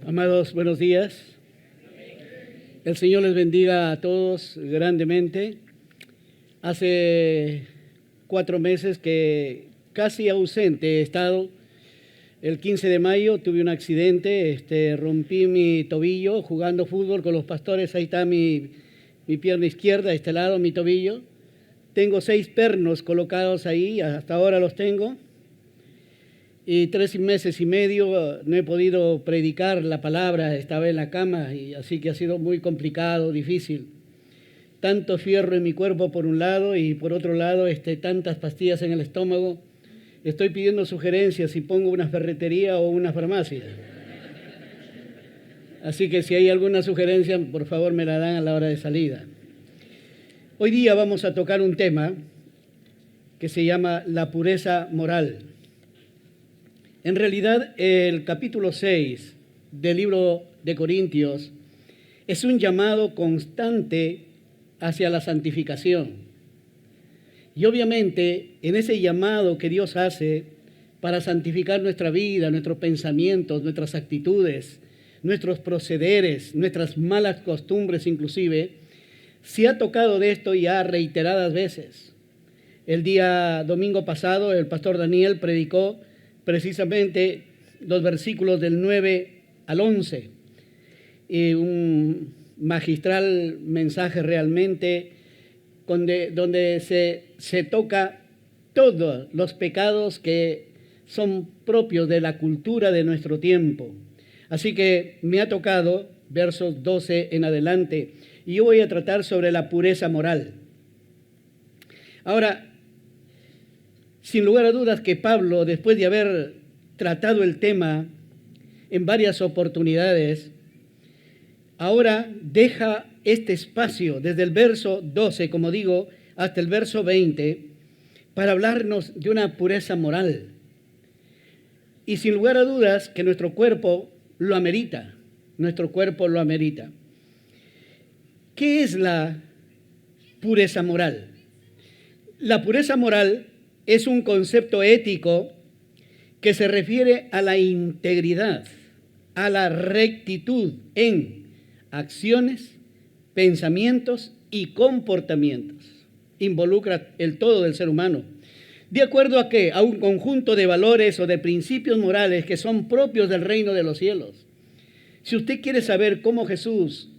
Amados, buenos días. El Señor les bendiga a todos grandemente. Hace 4 meses que casi ausente he estado. El 15 de mayo tuve un accidente, rompí mi tobillo jugando fútbol con los pastores. Ahí está mi pierna izquierda, a este lado mi tobillo. Tengo 6 pernos colocados ahí, hasta ahora los tengo. Y 3 meses y medio no he podido predicar la palabra, estaba en la cama, y así que ha sido muy complicado, difícil. Tanto fierro en mi cuerpo por un lado y por otro lado tantas pastillas en el estómago. Estoy pidiendo sugerencias si pongo una ferretería o una farmacia. Así que si hay alguna sugerencia, por favor me la dan a la hora de salida. Hoy día vamos a tocar un tema que se llama la pureza moral. En realidad, el capítulo 6 del libro de Corintios es un llamado constante hacia la santificación. Y obviamente, en ese llamado que Dios hace para santificar nuestra vida, nuestros pensamientos, nuestras actitudes, nuestros procederes, nuestras malas costumbres inclusive, se ha tocado de esto ya reiteradas veces. El día domingo pasado, el pastor Daniel predicó precisamente los versículos del 9 al 11. Un magistral mensaje realmente donde se toca todos los pecados que son propios de la cultura de nuestro tiempo. Así que me ha tocado versos 12 en adelante y yo voy a tratar sobre la pureza moral. Ahora, sin lugar a dudas que Pablo, después de haber tratado el tema en varias oportunidades, ahora deja este espacio desde el verso 12, como digo, hasta el verso 20, para hablarnos de una pureza moral. Y sin lugar a dudas que nuestro cuerpo lo amerita, ¿Qué es la pureza moral? La pureza moral es un concepto ético que se refiere a la integridad, a la rectitud en acciones, pensamientos y comportamientos. Involucra el todo del ser humano. ¿De acuerdo a qué? A un conjunto de valores o de principios morales que son propios del reino de los cielos. Si usted quiere saber cómo Jesús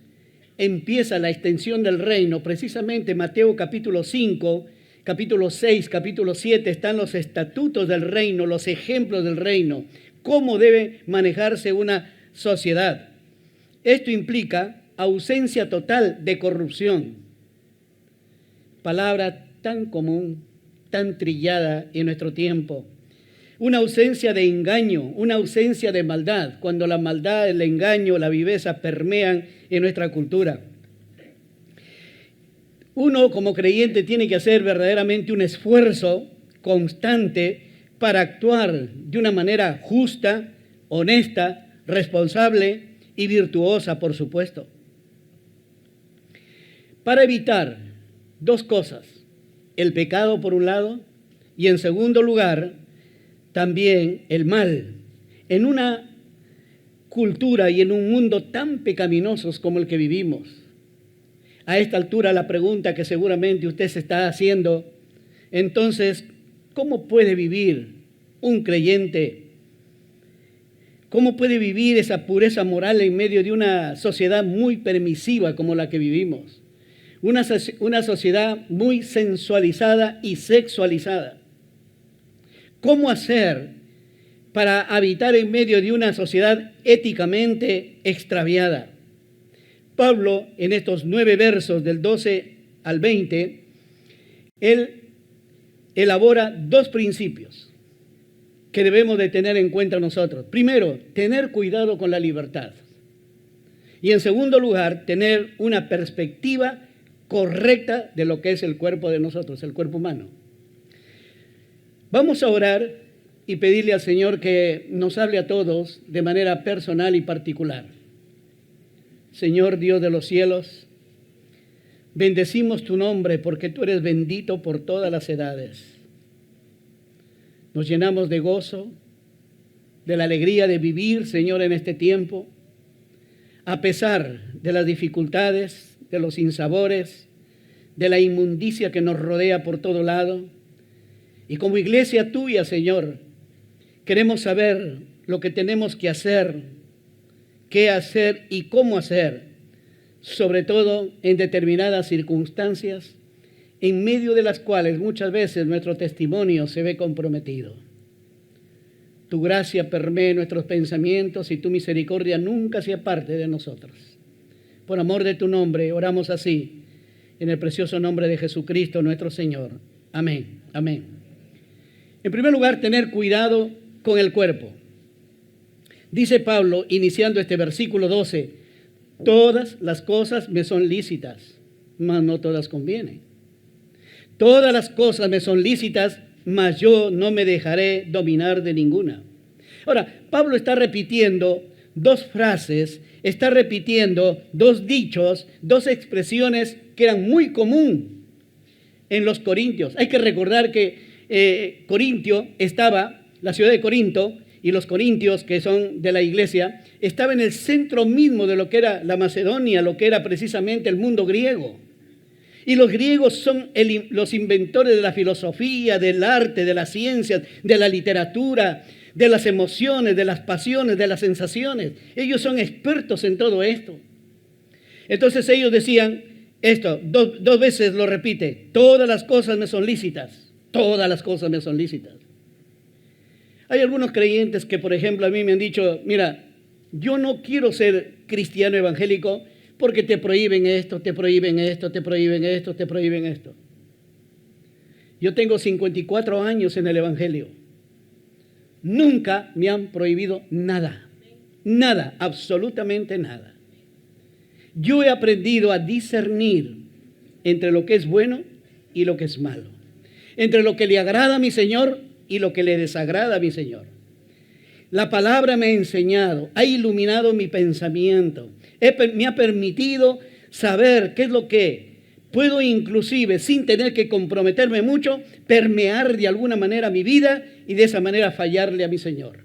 empieza la extensión del reino, precisamente Mateo capítulo 5, capítulo 6, capítulo 7, están los estatutos del reino, los ejemplos del reino, cómo debe manejarse una sociedad. Esto implica ausencia total de corrupción. Palabra tan común, tan trillada en nuestro tiempo. Una ausencia de engaño, una ausencia de maldad, cuando la maldad, el engaño, la viveza permean en nuestra cultura. Uno como creyente tiene que hacer verdaderamente un esfuerzo constante para actuar de una manera justa, honesta, responsable y virtuosa, por supuesto. Para evitar 2 cosas, el pecado por un lado y en segundo lugar también el mal. En una cultura y en un mundo tan pecaminosos como el que vivimos, a esta altura la pregunta que seguramente usted se está haciendo, entonces, ¿cómo puede vivir un creyente? ¿Cómo puede vivir esa pureza moral en medio de una sociedad muy permisiva como la que vivimos? Una sociedad muy sensualizada y sexualizada. ¿Cómo hacer para habitar en medio de una sociedad éticamente extraviada? Pablo, en estos 9 versos del 12 al 20, él elabora 2 principios que debemos de tener en cuenta nosotros. Primero, tener cuidado con la libertad. Y en segundo lugar, tener una perspectiva correcta de lo que es el cuerpo de nosotros, el cuerpo humano. Vamos a orar y pedirle al Señor que nos hable a todos de manera personal y particular. Señor Dios de los cielos, bendecimos tu nombre porque tú eres bendito por todas las edades. Nos llenamos de gozo, de la alegría de vivir, Señor, en este tiempo. a pesar de las dificultades, de los sinsabores, de la inmundicia que nos rodea por todo lado. Y como iglesia tuya, Señor, queremos saber lo que tenemos que hacer, qué hacer y cómo hacer, sobre todo en determinadas circunstancias, en medio de las cuales muchas veces nuestro testimonio se ve comprometido. Tu gracia permee nuestros pensamientos y tu misericordia nunca se aparte de nosotros. Por amor de tu nombre, oramos así, en el precioso nombre de Jesucristo nuestro Señor. Amén, amén. En primer lugar, tener cuidado con el cuerpo. Dice Pablo, iniciando este versículo 12, todas las cosas me son lícitas, mas no todas convienen. Todas las cosas me son lícitas, mas yo no me dejaré dominar de ninguna. Ahora, Pablo está repitiendo dos frases, está repitiendo dos dichos, dos expresiones que eran muy común en los corintios. Hay que recordar que Corintio estaba, la ciudad de Corinto, y los corintios, que son de la iglesia, estaba en el centro mismo de lo que era la Macedonia, lo que era precisamente el mundo griego. Y los griegos son los inventores de la filosofía, del arte, de las ciencias, de la literatura, de las emociones, de las pasiones, de las sensaciones. Ellos son expertos en todo esto. Entonces ellos decían esto, dos veces lo repite, todas las cosas me son lícitas, todas las cosas me son lícitas. Hay algunos creyentes que, por ejemplo, a mí me han dicho, mira, yo no quiero ser cristiano evangélico porque te prohíben esto, te prohíben esto, te prohíben esto, te prohíben esto. Yo tengo 54 años en el evangelio. Nunca me han prohibido nada, nada, absolutamente nada. Yo he aprendido a discernir entre lo que es bueno y lo que es malo, entre lo que le agrada a mi Señor y lo que le desagrada a mi Señor. La palabra me ha enseñado, ha iluminado mi pensamiento, me ha permitido saber qué es lo que puedo, inclusive sin tener que comprometerme mucho, permear de alguna manera mi vida y de esa manera fallarle a mi Señor.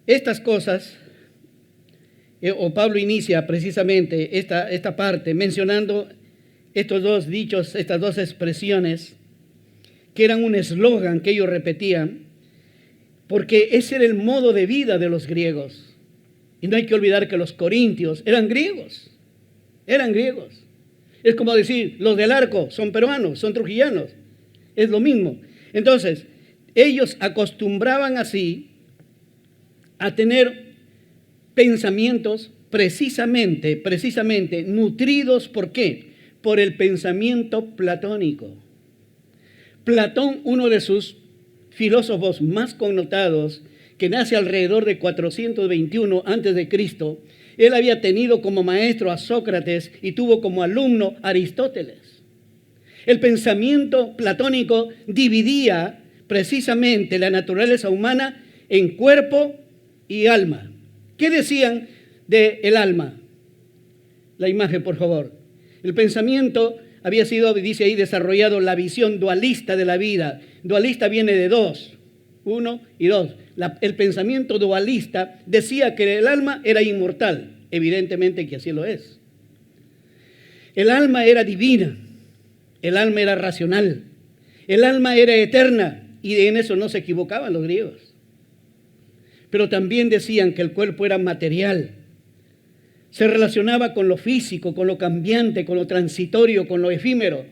Estas cosas, o Pablo inicia precisamente esta parte mencionando estos dos dichos, estas dos expresiones, que eran un eslogan que ellos repetían, porque ese era el modo de vida de los griegos. Y no hay que olvidar que los corintios eran griegos. Es como decir, los del Arco son peruanos, son trujillanos. Es lo mismo. Entonces, ellos acostumbraban así a tener pensamientos precisamente nutridos, ¿por qué? Por el pensamiento platónico. Platón, uno de sus filósofos más connotados, que nace alrededor de 421 a.C., él había tenido como maestro a Sócrates y tuvo como alumno a Aristóteles. El pensamiento platónico dividía precisamente la naturaleza humana en cuerpo y alma. ¿Qué decían del alma? La imagen, por favor. El pensamiento había sido, dice ahí, desarrollado la visión dualista de la vida. Dualista viene de dos, uno y dos. El pensamiento dualista decía que el alma era inmortal, evidentemente que así lo es. El alma era divina, el alma era racional, el alma era eterna, y en eso no se equivocaban los griegos. Pero también decían que el cuerpo era material, se relacionaba con lo físico, con lo cambiante, con lo transitorio, con lo efímero.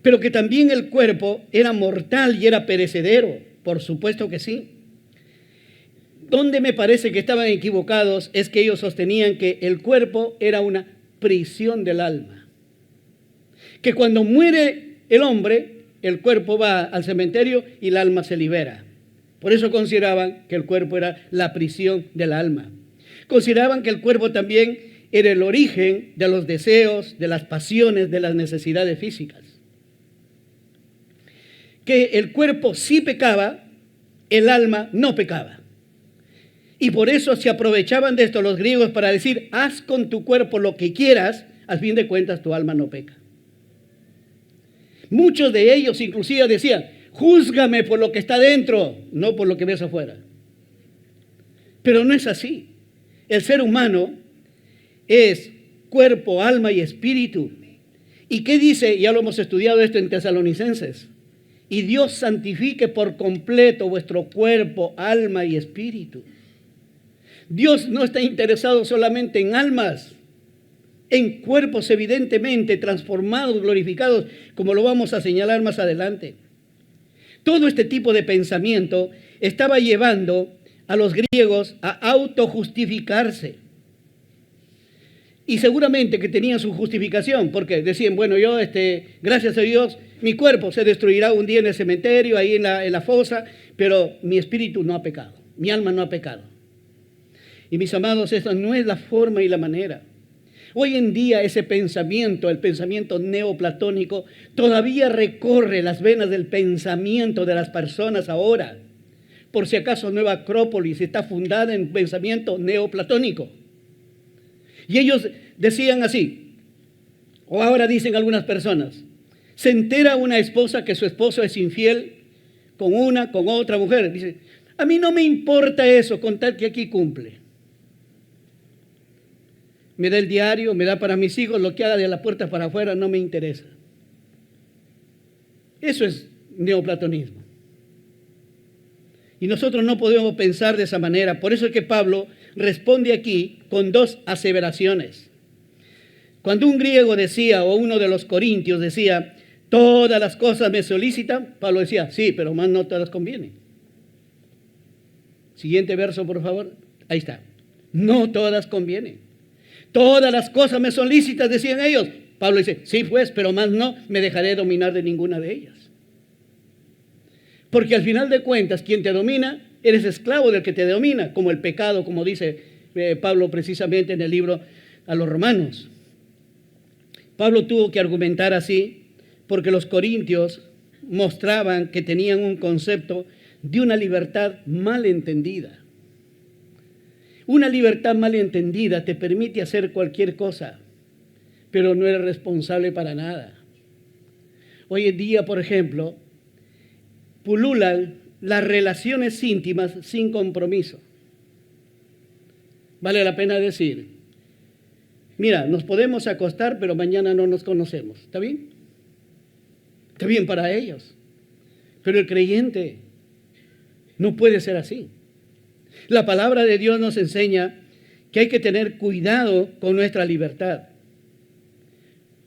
Pero que también el cuerpo era mortal y era perecedero, por supuesto que sí. Donde me parece que estaban equivocados es que ellos sostenían que el cuerpo era una prisión del alma. Que cuando muere el hombre, el cuerpo va al cementerio y el alma se libera. Por eso consideraban que el cuerpo era la prisión del alma. Consideraban que el cuerpo también era el origen de los deseos, de las pasiones, de las necesidades físicas. Que el cuerpo sí pecaba, el alma no pecaba. Y por eso se aprovechaban de esto los griegos para decir, haz con tu cuerpo lo que quieras, al fin de cuentas tu alma no peca. Muchos de ellos inclusive decían, júzgame por lo que está dentro, no por lo que ves afuera. Pero no es así. El ser humano es cuerpo, alma y espíritu. ¿Y qué dice? Ya lo hemos estudiado esto en Tesalonicenses. Y Dios santifique por completo vuestro cuerpo, alma y espíritu. Dios no está interesado solamente en almas, en cuerpos evidentemente transformados, glorificados, como lo vamos a señalar más adelante. Todo este tipo de pensamiento estaba llevando a los griegos a autojustificarse. Y seguramente que tenían su justificación, porque decían, bueno, yo, gracias a Dios, mi cuerpo se destruirá un día en el cementerio, ahí en la fosa, pero mi espíritu no ha pecado, mi alma no ha pecado. Y mis amados, esa no es la forma y la manera. Hoy en día ese pensamiento, el pensamiento neoplatónico, todavía recorre las venas del pensamiento de las personas ahora. Por si acaso Nueva Acrópolis está fundada en pensamiento neoplatónico. Y ellos decían así, o ahora dicen algunas personas, se entera una esposa que su esposo es infiel con otra mujer. Dice, a mí no me importa eso, con tal que aquí cumple. Me da el diario, me da para mis hijos, lo que haga de la puerta para afuera no me interesa. Eso es neoplatonismo. Y nosotros no podemos pensar de esa manera. Por eso es que Pablo responde aquí con dos aseveraciones. Cuando un griego decía, o uno de los corintios decía, todas las cosas me solicitan, Pablo decía, sí, pero más no todas convienen. Siguiente verso, por favor. Ahí está. No todas convienen. Todas las cosas me son lícitas, decían ellos. Pablo dice, sí pues, pero más no me dejaré dominar de ninguna de ellas. Porque al final de cuentas, quien te domina, eres esclavo del que te domina, como el pecado, como dice Pablo precisamente en el libro a los Romanos. Pablo tuvo que argumentar así porque los corintios mostraban que tenían un concepto de una libertad mal entendida. Una libertad mal entendida te permite hacer cualquier cosa, pero no eres responsable para nada. Hoy en día, por ejemplo, pululan las relaciones íntimas sin compromiso. Vale la pena decir, mira, nos podemos acostar, pero mañana no nos conocemos. ¿Está bien? Está bien para ellos. Pero el creyente no puede ser así. La palabra de Dios nos enseña que hay que tener cuidado con nuestra libertad.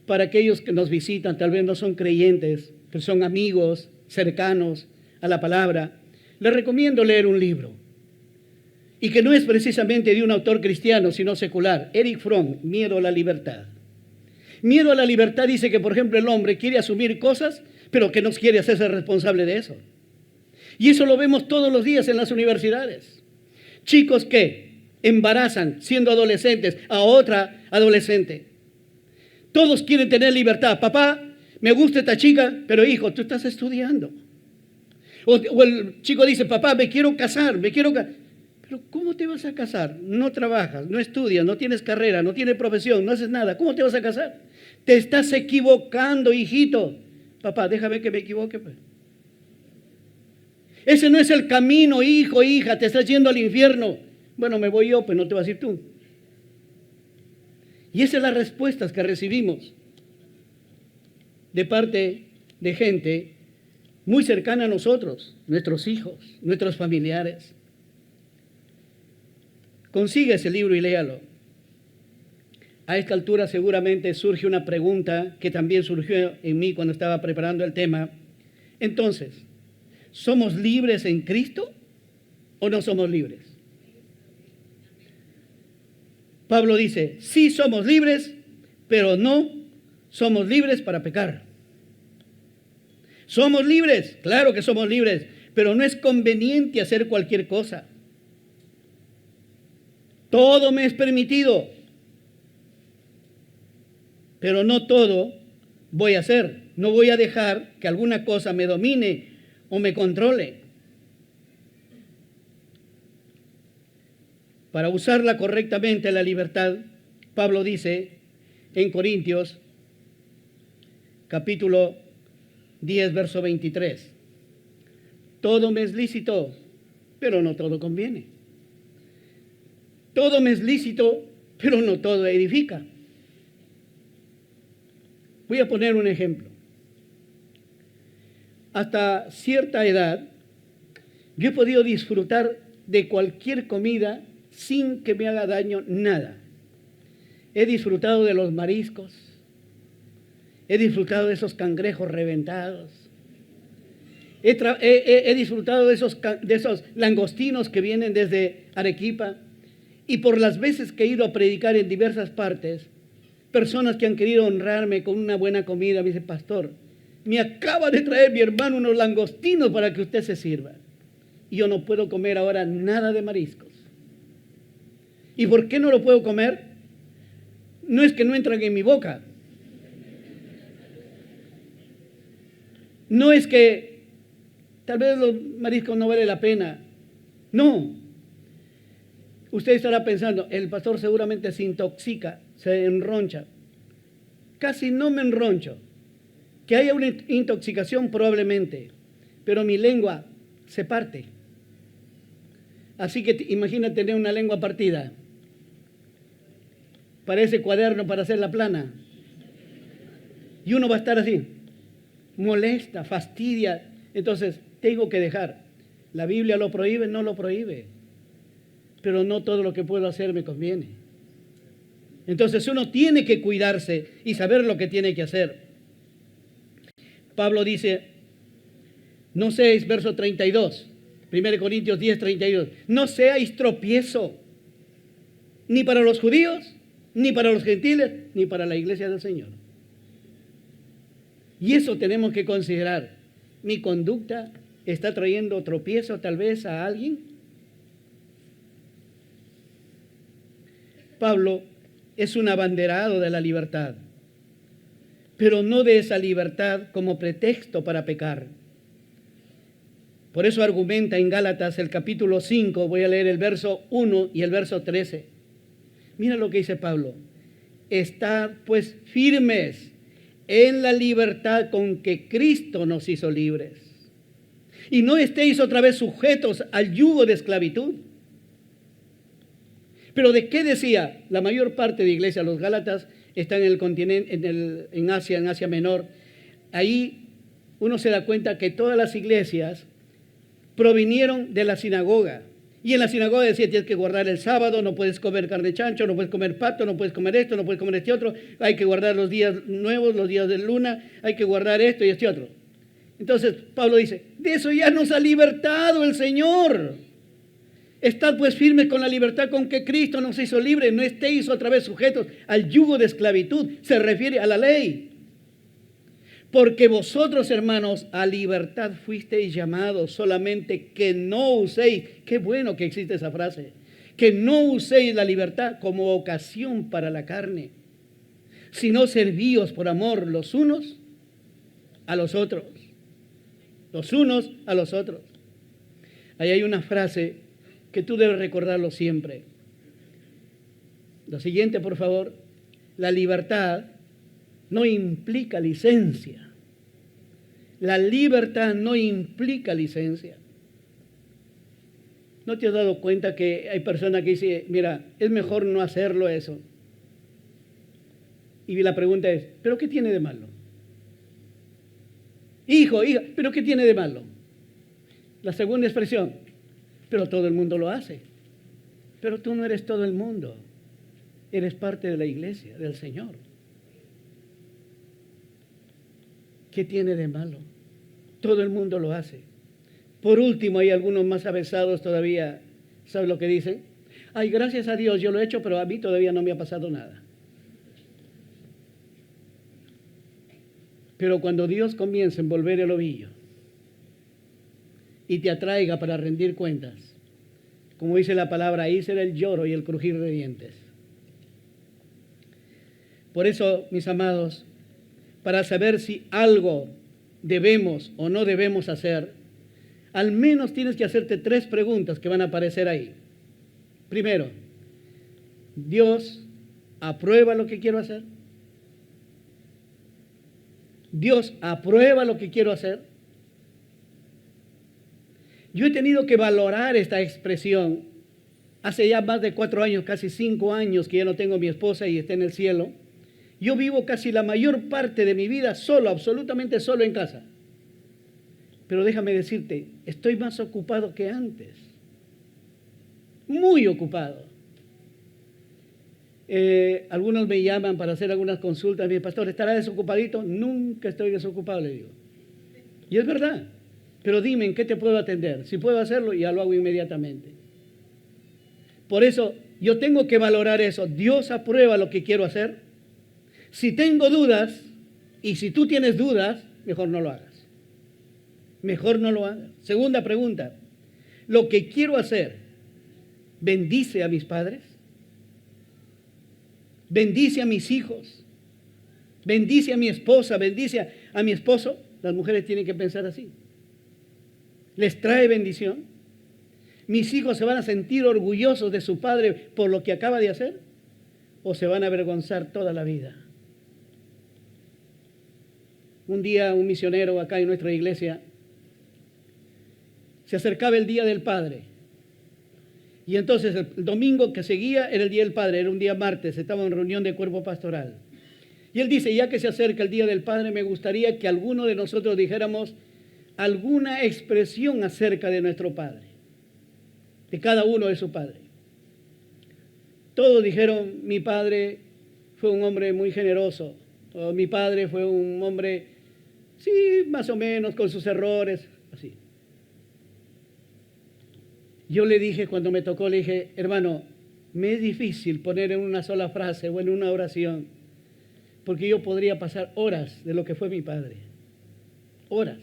Para aquellos que nos visitan, tal vez no son creyentes, pero son amigos cercanos a la palabra, les recomiendo leer un libro. Y que no es precisamente de un autor cristiano, sino secular. Erich Fromm, Miedo a la libertad. Miedo a la libertad dice que, por ejemplo, el hombre quiere asumir cosas, pero que no quiere hacerse responsable de eso. Y eso lo vemos todos los días en las universidades. Chicos que embarazan siendo adolescentes a otra adolescente. Todos quieren tener libertad. Papá, me gusta esta chica, pero hijo, tú estás estudiando. O el chico dice, papá, me quiero casar, Pero ¿cómo te vas a casar? No trabajas, no estudias, no tienes carrera, no tienes profesión, no haces nada. ¿Cómo te vas a casar? Te estás equivocando, hijito. Papá, déjame que me equivoque, pues. Ese no es el camino, hijo, hija, te estás yendo al infierno. Bueno, me voy yo, pues no te vas a ir tú. Y esas son las respuestas que recibimos de parte de gente muy cercana a nosotros, nuestros hijos, nuestros familiares. Consiga ese libro y léalo. A esta altura seguramente surge una pregunta que también surgió en mí cuando estaba preparando el tema. Entonces, ¿somos libres en Cristo o no somos libres? Pablo dice, sí somos libres, pero no somos libres para pecar. ¿Somos libres? Claro que somos libres, pero no es conveniente hacer cualquier cosa. Todo me es permitido, pero no todo voy a hacer. No voy a dejar que alguna cosa me domine o me controle. Para usarla correctamente la libertad, Pablo dice en Corintios, capítulo 10, verso 23, todo me es lícito, pero no todo conviene. Todo me es lícito, pero no todo edifica. Voy a poner un ejemplo. Hasta cierta edad, yo he podido disfrutar de cualquier comida sin que me haga daño nada. He disfrutado de los mariscos, he disfrutado de esos cangrejos reventados, he disfrutado de esos langostinos que vienen desde Arequipa, y por las veces que he ido a predicar en diversas partes, personas que han querido honrarme con una buena comida me dicen: pastor, me acaba de traer mi hermano unos langostinos para que usted se sirva. Y yo no puedo comer ahora nada de mariscos. ¿Y por qué no lo puedo comer? No es que no entran en mi boca. No es que tal vez los mariscos no vale la pena. No. Usted estará pensando, el pastor seguramente se intoxica, se enroncha. Casi no me enroncho. Que haya una intoxicación probablemente, pero mi lengua se parte. Así que imagina tener una lengua partida. Parece cuaderno para hacerla plana. Y uno va a estar así, molesta, fastidia. Entonces, tengo que dejar. ¿La Biblia lo prohíbe? No lo prohíbe. Pero no todo lo que puedo hacer me conviene. Entonces, uno tiene que cuidarse y saber lo que tiene que hacer. Pablo dice, no seáis, verso 32, 1 Corintios 10, 32, no seáis tropiezo, ni para los judíos, ni para los gentiles, ni para la iglesia del Señor. Y eso tenemos que considerar. ¿Mi conducta está trayendo tropiezo tal vez a alguien? Pablo es un abanderado de la libertad, pero no de esa libertad como pretexto para pecar. Por eso argumenta en Gálatas el capítulo 5, voy a leer el verso 1 y el verso 13. Mira lo que dice Pablo. Estad pues firmes en la libertad con que Cristo nos hizo libres. Y no estéis otra vez sujetos al yugo de esclavitud. Pero ¿de qué decía? La mayor parte de iglesia, los Gálatas, está en el continente, en Asia Menor. Ahí uno se da cuenta que todas las iglesias provinieron de la sinagoga. Y en la sinagoga decía, tienes que guardar el sábado, no puedes comer carne de chancho, no puedes comer pato, no puedes comer esto, no puedes comer este otro, hay que guardar los días nuevos, los días de luna, hay que guardar esto y este otro. Entonces Pablo dice, de eso ya nos ha libertado el Señor. Estad pues firmes con la libertad con que Cristo nos hizo libres, no estéis otra vez sujetos al yugo de esclavitud, se refiere a la ley. Porque vosotros, hermanos, a libertad fuisteis llamados, solamente que no uséis, qué bueno que existe esa frase, que no uséis la libertad como ocasión para la carne, sino servíos por amor los unos a los otros. Los unos a los otros. Ahí hay una frase que tú debes recordarlo siempre. Lo siguiente, por favor. La libertad no implica licencia. La libertad no implica licencia. ¿No te has dado cuenta que hay personas que dicen, mira, es mejor no hacerlo eso? Y la pregunta es, ¿pero qué tiene de malo? Hijo, hija, ¿pero qué tiene de malo? La segunda expresión, pero todo el mundo lo hace. Pero tú no eres todo el mundo. Eres parte de la iglesia, del Señor. ¿Qué tiene de malo? Todo el mundo lo hace. Por último, hay algunos más avesados todavía. ¿Sabes lo que dicen? Ay, gracias a Dios, yo lo he hecho, pero a mí todavía no me ha pasado nada. Pero cuando Dios comienza a envolver el ovillo y te atraiga para rendir cuentas, como dice la palabra, ahí será el lloro y el crujir de dientes. Por eso, mis amados, para saber si algo debemos o no debemos hacer, al menos tienes que hacerte 3 preguntas que van a aparecer ahí. Primero, ¿Dios aprueba lo que quiero hacer? ¿Dios aprueba lo que quiero hacer? Yo he tenido que valorar esta expresión Hace ya más de 4 años, casi 5 años que ya no tengo a mi esposa y está en el cielo. Yo vivo casi la mayor parte de mi vida solo, absolutamente solo en casa. Pero déjame decirte, estoy más ocupado que antes. Muy ocupado. Algunos me llaman para hacer algunas consultas. Mi pastor, ¿estará desocupadito? Nunca estoy desocupado, le digo. Y es verdad. Pero dime, ¿en qué te puedo atender? Si puedo hacerlo, ya lo hago inmediatamente. Por eso, yo tengo que valorar eso. Dios aprueba lo que quiero hacer. Si tengo dudas, y si tú tienes dudas, mejor no lo hagas. Mejor no lo hagas. Segunda pregunta. ¿Lo que quiero hacer bendice a mis padres? ¿Bendice a mis hijos? ¿Bendice a mi esposa? ¿Bendice a mi esposo? Las mujeres tienen que pensar así. ¿Les trae bendición? ¿Mis hijos se van a sentir orgullosos de su padre por lo que acaba de hacer? ¿O se van a avergonzar toda la vida? Un día un misionero acá en nuestra iglesia, se acercaba el Día del Padre. Y entonces el domingo que seguía era el Día del Padre, era un día martes, estaba en reunión de cuerpo pastoral. Y él dice, ya que se acerca el Día del Padre, me gustaría que alguno de nosotros dijéramos alguna expresión acerca de nuestro Padre, de cada uno de su Padre. Todos dijeron, mi padre fue un hombre muy generoso, o mi padre fue un hombre, sí, más o menos, con sus errores, así. Yo le dije, cuando me tocó, le dije, hermano, me es difícil poner en una sola frase o en una oración, porque yo podría pasar horas de lo que fue mi padre, horas,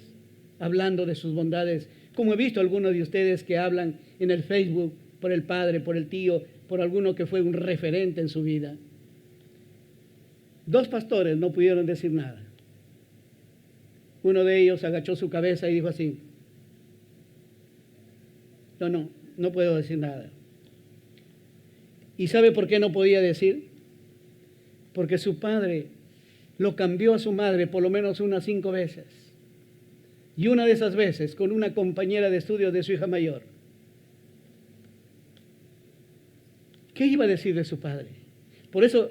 hablando de sus bondades, como he visto algunos de ustedes que hablan en el Facebook por el padre, por el tío, por alguno que fue un referente en su vida. 2 pastores no pudieron decir nada. Uno de ellos agachó su cabeza y dijo así, no puedo decir nada. ¿Y sabe por qué no podía decir? Porque su padre lo cambió a su madre por lo menos unas 5 veces. Y una de esas veces con una compañera de estudios de su hija mayor. ¿Qué iba a decir de su padre? Por eso,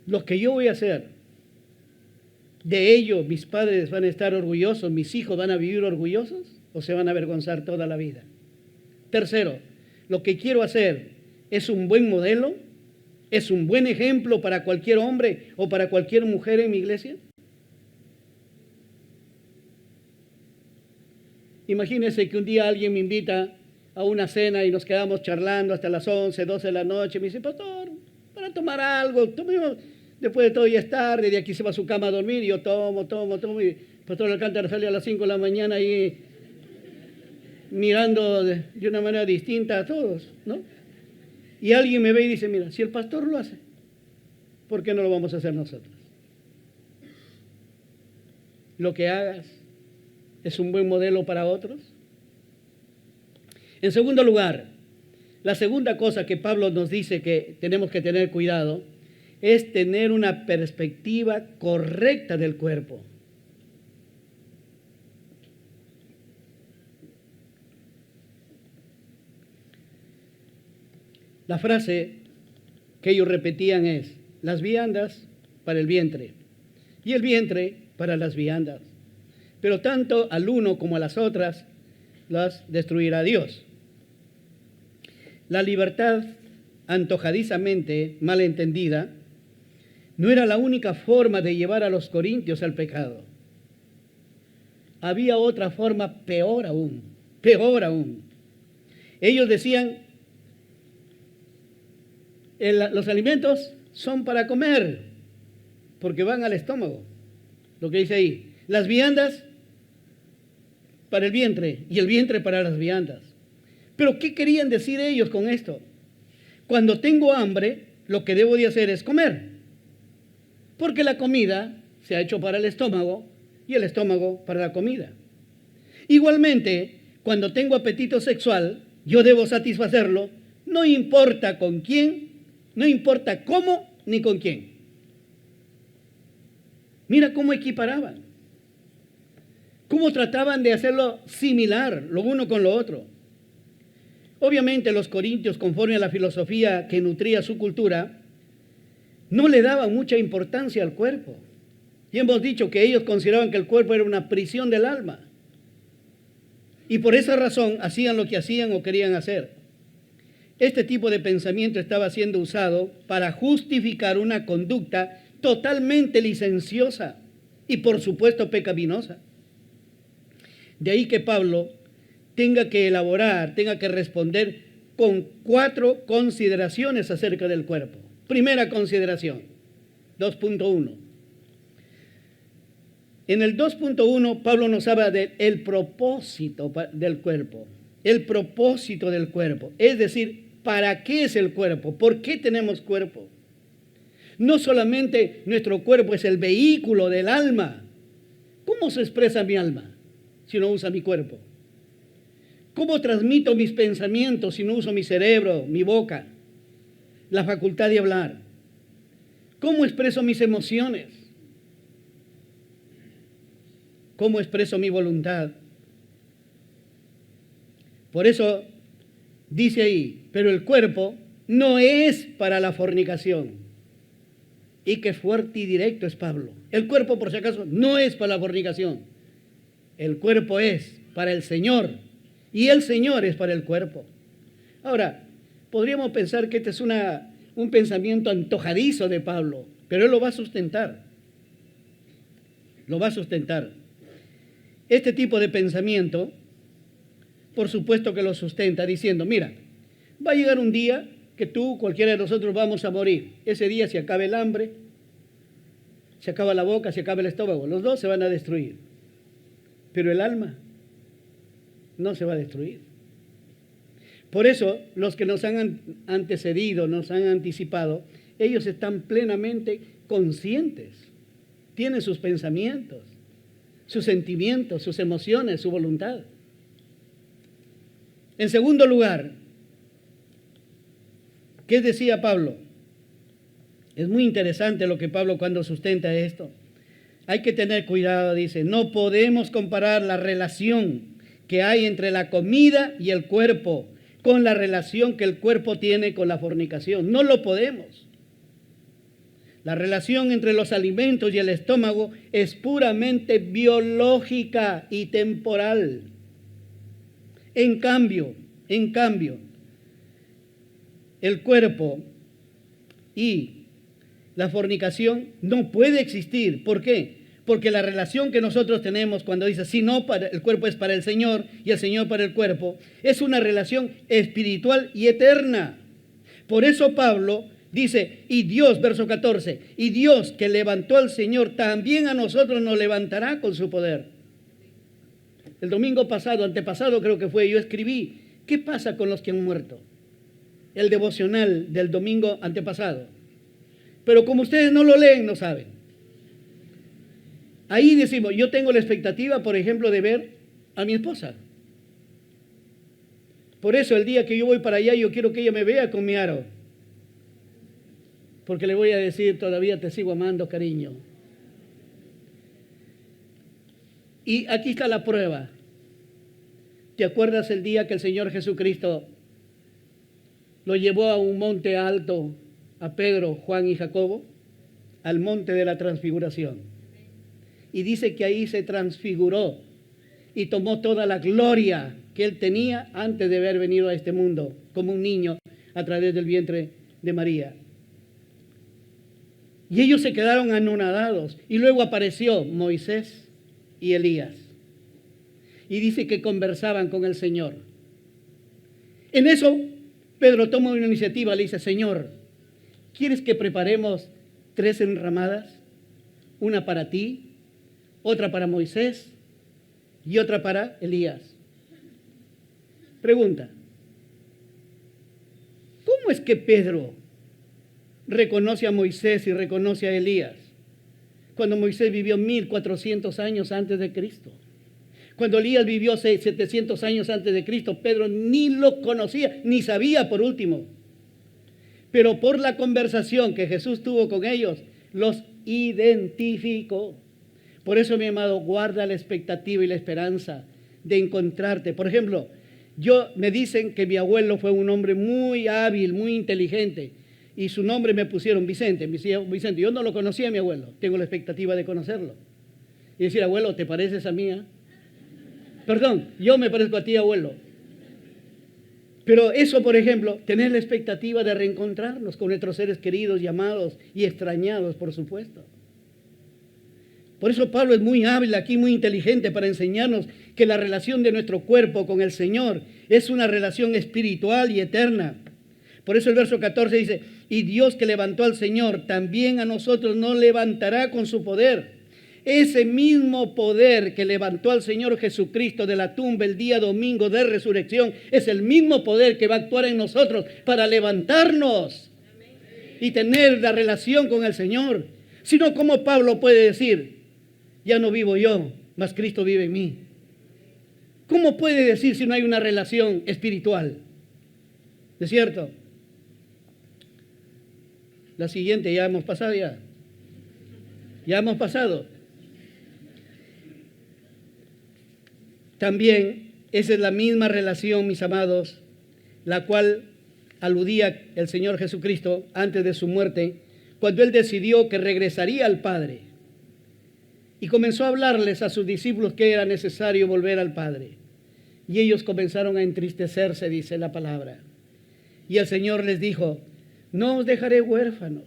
lo que yo voy a hacer, de ello mis padres van a estar orgullosos, mis hijos van a vivir orgullosos o se van a avergonzar toda la vida. Tercero, lo que quiero hacer es un buen modelo, es un buen ejemplo para cualquier hombre o para cualquier mujer en mi iglesia. Imagínense que un día alguien me invita a una cena y nos quedamos charlando hasta las 11, 12 de la noche. Me dice, pastor, para tomar algo, tomemos. Después de todo ya es tarde, de aquí se va a su cama a dormir, y yo tomo. Y el pastor Alcántara sale a las 5 de la mañana y mirando de una manera distinta a todos, ¿no? Y alguien me ve y dice, mira, si el pastor lo hace, ¿por qué no lo vamos a hacer nosotros? Lo que hagas es un buen modelo para otros. En segundo lugar, la segunda cosa que Pablo nos dice que tenemos que tener cuidado es tener una perspectiva correcta del cuerpo. La frase que ellos repetían es, las viandas para el vientre y el vientre para las viandas. Pero tanto al uno como a las otras las destruirá Dios. La libertad antojadizamente malentendida no era la única forma de llevar a los corintios al pecado. Había otra forma peor aún. Ellos decían, los alimentos son para comer, porque van al estómago. Lo que dice ahí, las viandas para el vientre y el vientre para las viandas. Pero ¿qué querían decir ellos con esto? Cuando tengo hambre, lo que debo de hacer es comer, porque la comida se ha hecho para el estómago y el estómago para la comida. Igualmente, cuando tengo apetito sexual, yo debo satisfacerlo, no importa con quién, no importa cómo ni con quién. Mira cómo equiparaban, cómo trataban de hacerlo similar lo uno con lo otro. Obviamente los corintios, conforme a la filosofía que nutría su cultura, no le daban mucha importancia al cuerpo. Y hemos dicho que ellos consideraban que el cuerpo era una prisión del alma. Y por esa razón hacían lo que hacían o querían hacer. Este tipo de pensamiento estaba siendo usado para justificar una conducta totalmente licenciosa y por supuesto pecaminosa. De ahí que Pablo tenga que elaborar, tenga que responder con 4 consideraciones acerca del cuerpo. Primera consideración, 2.1. En el 2.1 Pablo nos habla del propósito del cuerpo, el propósito del cuerpo, es decir, ¿para qué es el cuerpo? ¿Por qué tenemos cuerpo? No solamente nuestro cuerpo es el vehículo del alma. ¿Cómo se expresa mi alma si no usa mi cuerpo? ¿Cómo transmito mis pensamientos si no uso mi cerebro, mi boca, la facultad de hablar? ¿Cómo expreso mis emociones? ¿Cómo expreso mi voluntad? Por eso dice ahí, pero el cuerpo no es para la fornicación. Y qué fuerte y directo es Pablo. El cuerpo, por si acaso, no es para la fornicación. El cuerpo es para el Señor. Y el Señor es para el cuerpo. Ahora, podríamos pensar que este es un pensamiento antojadizo de Pablo, pero él lo va a sustentar. Lo va a sustentar. Este tipo de pensamiento, por supuesto que lo sustenta diciendo, mira, va a llegar un día que tú, cualquiera de nosotros, vamos a morir. Ese día se acaba el hambre, se acaba la boca, se acaba el estómago. Los dos se van a destruir. Pero el alma no se va a destruir. Por eso, los que nos han antecedido, nos han anticipado, ellos están plenamente conscientes. Tienen sus pensamientos, sus sentimientos, sus emociones, su voluntad. En segundo lugar, ¿qué decía Pablo? Es muy interesante lo que Pablo cuando sustenta esto. Hay que tener cuidado, dice, no podemos comparar la relación que hay entre la comida y el cuerpo con la relación que el cuerpo tiene con la fornicación. No lo podemos. La relación entre los alimentos y el estómago es puramente biológica y temporal. En cambio, el cuerpo y la fornicación no puede existir. ¿Por qué? Porque la relación que nosotros tenemos cuando dice, si no, el cuerpo es para el Señor y el Señor para el cuerpo, es una relación espiritual y eterna. Por eso Pablo dice, y Dios, verso 14, y Dios que levantó al Señor, también a nosotros nos levantará con su poder. El domingo pasado, antepasado creo que fue, yo escribí, ¿qué pasa con los que han muerto? El devocional del domingo antepasado. Pero como ustedes no lo leen, no saben. Ahí decimos, yo tengo la expectativa, por ejemplo, de ver a mi esposa. Por eso el día que yo voy para allá, yo quiero que ella me vea con mi aro. Porque le voy a decir, todavía te sigo amando, cariño. Y aquí está la prueba. ¿Te acuerdas el día que el Señor Jesucristo lo llevó a un monte alto, a Pedro, Juan y Jacobo, al monte de la transfiguración? Y dice que ahí se transfiguró y tomó toda la gloria que él tenía antes de haber venido a este mundo como un niño a través del vientre de María. Y ellos se quedaron anonadados. Y luego apareció Moisés y Elías. Y dice que conversaban con el Señor. En eso, Pedro toma una iniciativa, le dice, Señor, ¿quieres que preparemos 3 enramadas? Una para ti, otra para Moisés y otra para Elías. Pregunta, ¿cómo es que Pedro reconoce a Moisés y reconoce a Elías cuando Moisés vivió 1400 años antes de Cristo? Cuando Elías vivió 700 años antes de Cristo, Pedro ni lo conocía, ni sabía por último. Pero por la conversación que Jesús tuvo con ellos, los identificó. Por eso, mi amado, guarda la expectativa y la esperanza de encontrarte. Por ejemplo, Me dicen que mi abuelo fue un hombre muy hábil, muy inteligente, y su nombre me pusieron Vicente. Me decía Vicente. Yo no lo conocía a mi abuelo, tengo la expectativa de conocerlo. Y decir, abuelo, ¿te pareces a mí? Perdón, yo me parezco a ti, abuelo. Pero eso, por ejemplo, tener la expectativa de reencontrarnos con nuestros seres queridos, llamados y extrañados, por supuesto. Por eso Pablo es muy hábil aquí, muy inteligente para enseñarnos que la relación de nuestro cuerpo con el Señor es una relación espiritual y eterna. Por eso el verso 14 dice, y Dios que levantó al Señor, también a nosotros nos levantará con su poder. Ese mismo poder que levantó al Señor Jesucristo de la tumba el día domingo de resurrección, es el mismo poder que va a actuar en nosotros para levantarnos y tener la relación con el Señor. Si no, ¿cómo Pablo puede decir, ya no vivo yo, mas Cristo vive en mí? ¿Cómo puede decir si no hay una relación espiritual? ¿Es cierto? La siguiente ya hemos pasado ya. Ya hemos pasado. También esa es la misma relación, mis amados, la cual aludía el Señor Jesucristo antes de su muerte, cuando Él decidió que regresaría al Padre. Y comenzó a hablarles a sus discípulos que era necesario volver al Padre. Y ellos comenzaron a entristecerse, dice la palabra. Y el Señor les dijo, no os dejaré huérfanos.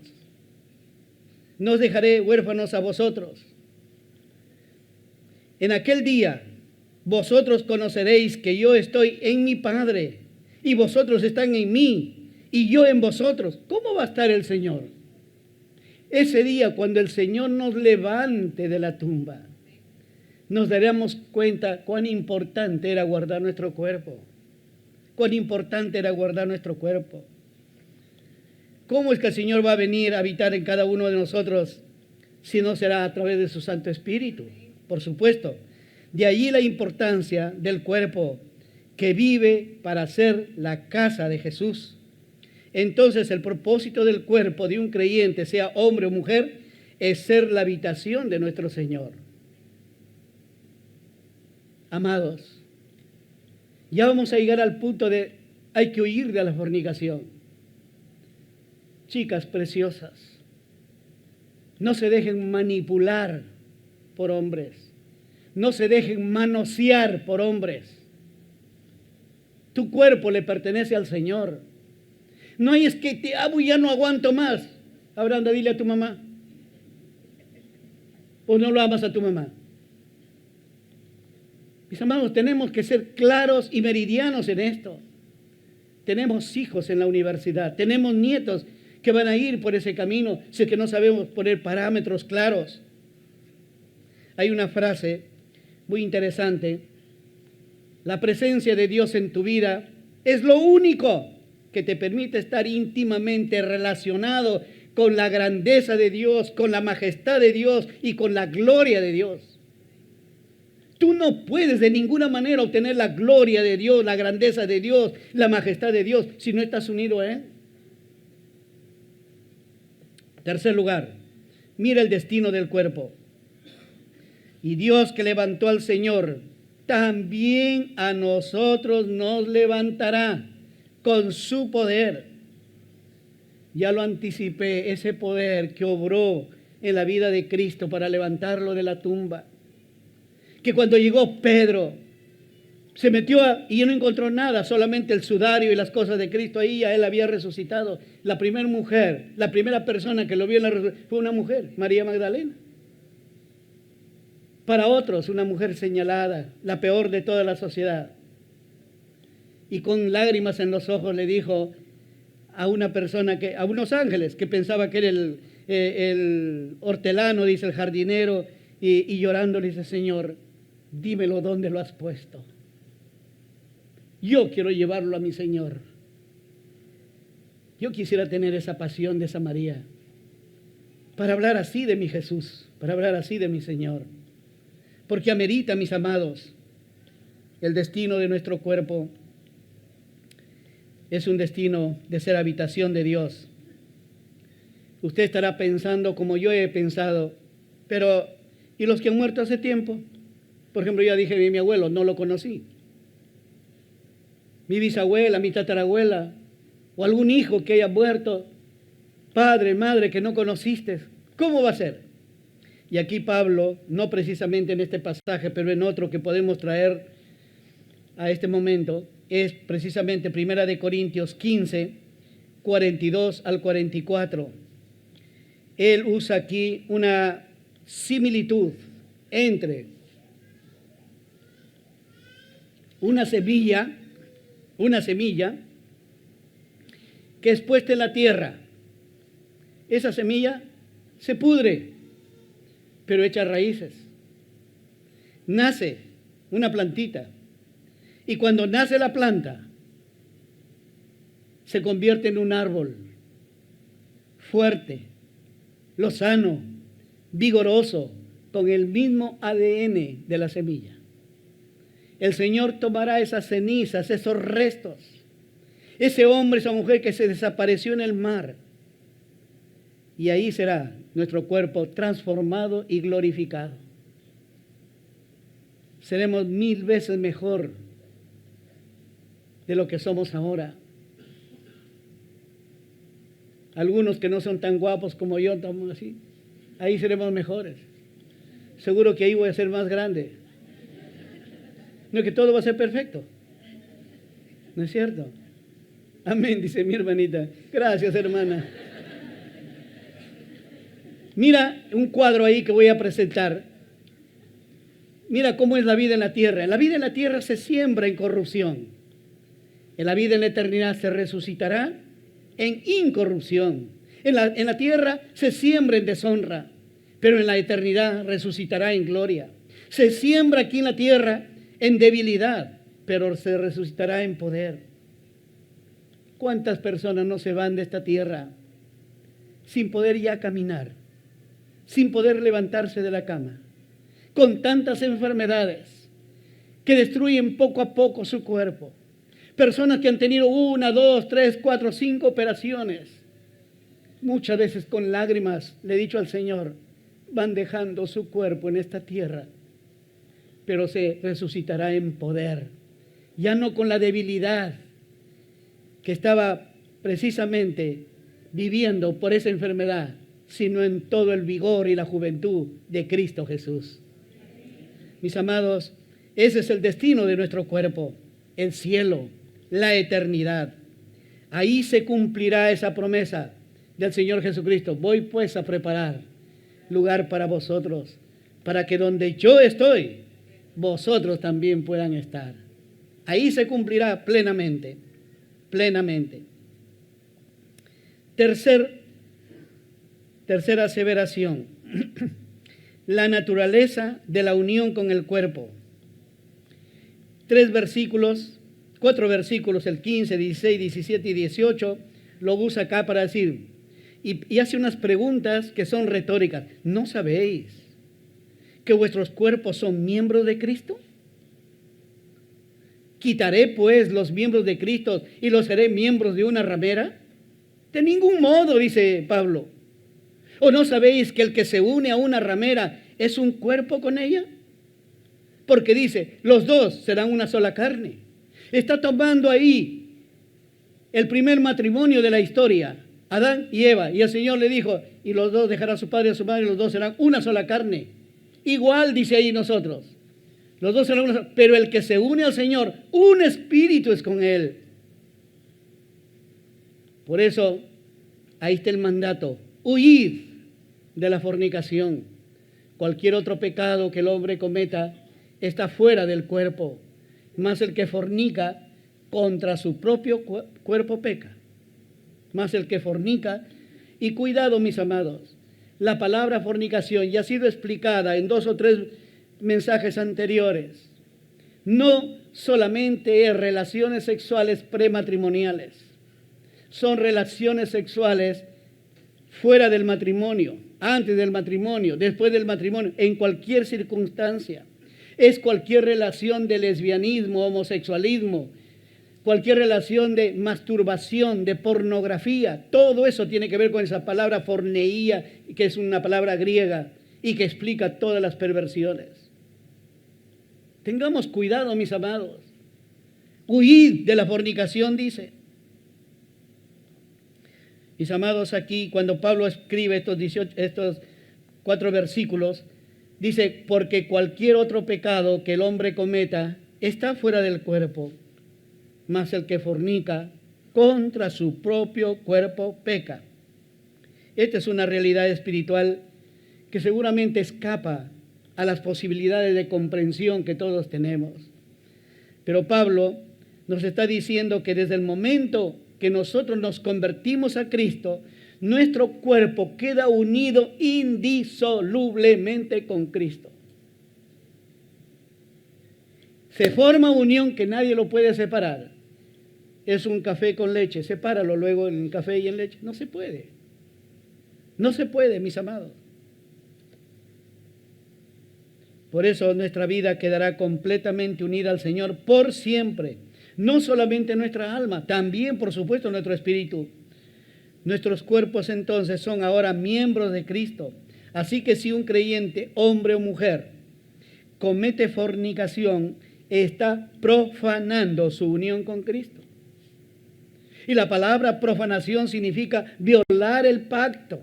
No os dejaré huérfanos a vosotros. En aquel día vosotros conoceréis que yo estoy en mi Padre y vosotros están en mí y yo en vosotros. ¿Cómo va a estar el Señor? Ese día, cuando el Señor nos levante de la tumba, nos daremos cuenta cuán importante era guardar nuestro cuerpo. Cuán importante era guardar nuestro cuerpo. ¿Cómo es que el Señor va a venir a habitar en cada uno de nosotros si no será a través de su Santo Espíritu? Por supuesto. De allí la importancia del cuerpo que vive para ser la casa de Jesús. Entonces el propósito del cuerpo de un creyente, sea hombre o mujer, es ser la habitación de nuestro Señor. Amados, ya vamos a llegar al punto de hay que huir de la fornicación. Chicas preciosas, no se dejen manipular por hombres, no se dejen manosear por hombres. Tu cuerpo le pertenece al Señor. No es que te amo y ya no aguanto más. Abraham, dile a tu mamá. ¿O no lo amas a tu mamá? Mis amados, tenemos que ser claros y meridianos en esto. Tenemos hijos en la universidad, tenemos nietos que van a ir por ese camino si es que no sabemos poner parámetros claros. Hay una frase muy interesante. La presencia de Dios en tu vida es lo único que te permite estar íntimamente relacionado con la grandeza de Dios, con la majestad de Dios y con la gloria de Dios. Tú no puedes de ninguna manera obtener la gloria de Dios, la grandeza de Dios, la majestad de Dios, si no estás unido a Él. Tercer lugar, mira el destino del cuerpo. Y Dios que levantó al Señor, también a nosotros nos levantará con su poder. Ya lo anticipé, ese poder que obró en la vida de Cristo para levantarlo de la tumba. Que cuando llegó Pedro, se metió y no encontró nada, solamente el sudario y las cosas de Cristo ahí, ya él había resucitado. La primera mujer, la primera persona que lo vio en la resurrección fue una mujer, María Magdalena. Para otros, una mujer señalada, la peor de toda la sociedad. Y con lágrimas en los ojos le dijo a una persona, a unos ángeles, que pensaba que era el hortelano, dice el jardinero, y llorando le dice, Señor, dímelo dónde lo has puesto. Yo quiero llevarlo a mi Señor. Yo quisiera tener esa pasión de esa María, para hablar así de mi Jesús, para hablar así de mi Señor. Porque amerita, mis amados, el destino de nuestro cuerpo es un destino de ser habitación de Dios. Usted estará pensando como yo he pensado, pero ¿y los que han muerto hace tiempo? Por ejemplo, ya dije de mi abuelo, no lo conocí. mi bisabuela, mi tatarabuela, o algún hijo que haya muerto, padre, madre que no conociste, ¿cómo va a ser? Y aquí Pablo, no precisamente en este pasaje, pero en otro que podemos traer a este momento, es precisamente 1 Corintios 15, 42 al 44. Él usa aquí una similitud entre una semilla que es puesta en la tierra. Esa semilla se pudre, pero echa raíces. Nace una plantita. Y cuando nace la planta, se convierte en un árbol fuerte, lozano, vigoroso, con el mismo ADN de la semilla. El Señor tomará esas cenizas, esos restos, ese hombre, esa mujer que se desapareció en el mar, y ahí será nuestro cuerpo transformado y glorificado. Seremos 1000 veces mejor de lo que somos ahora. Algunos que no son tan guapos como yo, estamos así, ahí seremos mejores. Seguro que ahí voy a ser más grande. No es que todo va a ser perfecto. ¿No es cierto? Amén, dice mi hermanita. Gracias, hermana. Mira un cuadro ahí que voy a presentar. Mira cómo es la vida en la tierra. La vida en la tierra se siembra en corrupción. En la vida en la eternidad se resucitará en incorrupción. En la tierra se siembra en deshonra, pero en la eternidad resucitará en gloria. Se siembra aquí en la tierra en debilidad, pero se resucitará en poder. ¿Cuántas personas no se van de esta tierra sin poder ya caminar, sin poder levantarse de la cama, con tantas enfermedades que destruyen poco a poco su cuerpo? Personas que han tenido 1, 2, 3, 4, 5 operaciones, muchas veces con lágrimas, le he dicho al Señor, van dejando su cuerpo en esta tierra, pero se resucitará en poder, ya no con la debilidad que estaba precisamente viviendo por esa enfermedad, sino en todo el vigor y la juventud de Cristo Jesús. Mis amados, ese es el destino de nuestro cuerpo, el cielo, la eternidad. Ahí se cumplirá esa promesa del Señor Jesucristo. Voy pues a preparar lugar para vosotros, para que donde yo estoy, vosotros también puedan estar. Ahí se cumplirá plenamente, plenamente. Tercera aseveración, la naturaleza de la unión con el cuerpo. 4 versículos, el 15, 16, 17 y 18, lo usa acá para decir, y hace unas preguntas que son retóricas. ¿No sabéis que vuestros cuerpos son miembros de Cristo? ¿Quitaré pues los miembros de Cristo y los haré miembros de una ramera? De ningún modo, dice Pablo. ¿O no sabéis que el que se une a una ramera es un cuerpo con ella? Porque dice, los dos serán una sola carne. Está tomando ahí el primer matrimonio de la historia, Adán y Eva. Y el Señor le dijo, y los dos dejarán a su padre y a su madre, y los dos serán una sola carne. Igual dice ahí nosotros. Los dos serán una sola, pero el que se une al Señor, un espíritu es con él. Por eso, ahí está el mandato. Huid de la fornicación. Cualquier otro pecado que el hombre cometa está fuera del cuerpo. Más el que fornica contra su propio cuerpo peca. Más el que fornica. Y cuidado, mis amados. La palabra fornicación ya ha sido explicada en 2 o 3 mensajes anteriores. No solamente es relaciones sexuales prematrimoniales. Son relaciones sexuales fuera del matrimonio, antes del matrimonio, después del matrimonio, en cualquier circunstancia. Es cualquier relación de lesbianismo, homosexualismo, cualquier relación de masturbación, de pornografía. Todo eso tiene que ver con esa palabra forneía, que es una palabra griega y que explica todas las perversiones. Tengamos cuidado, mis amados. Huid de la fornicación, dice. Mis amados, aquí cuando Pablo escribe estos 4 versículos, dice, porque cualquier otro pecado que el hombre cometa está fuera del cuerpo, mas el que fornica contra su propio cuerpo peca. Esta es una realidad espiritual que seguramente escapa a las posibilidades de comprensión que todos tenemos. Pero Pablo nos está diciendo que desde el momento que nosotros nos convertimos a Cristo, nuestro cuerpo queda unido indisolublemente con Cristo. Se forma unión que nadie lo puede separar. Es un café con leche, sepáralo luego en café y en leche. No se puede. No se puede, mis amados. Por eso nuestra vida quedará completamente unida al Señor por siempre. No solamente nuestra alma, también por supuesto nuestro espíritu. Nuestros cuerpos entonces son ahora miembros de Cristo. Así que si un creyente, hombre o mujer, comete fornicación, está profanando su unión con Cristo. Y la palabra profanación significa violar el pacto,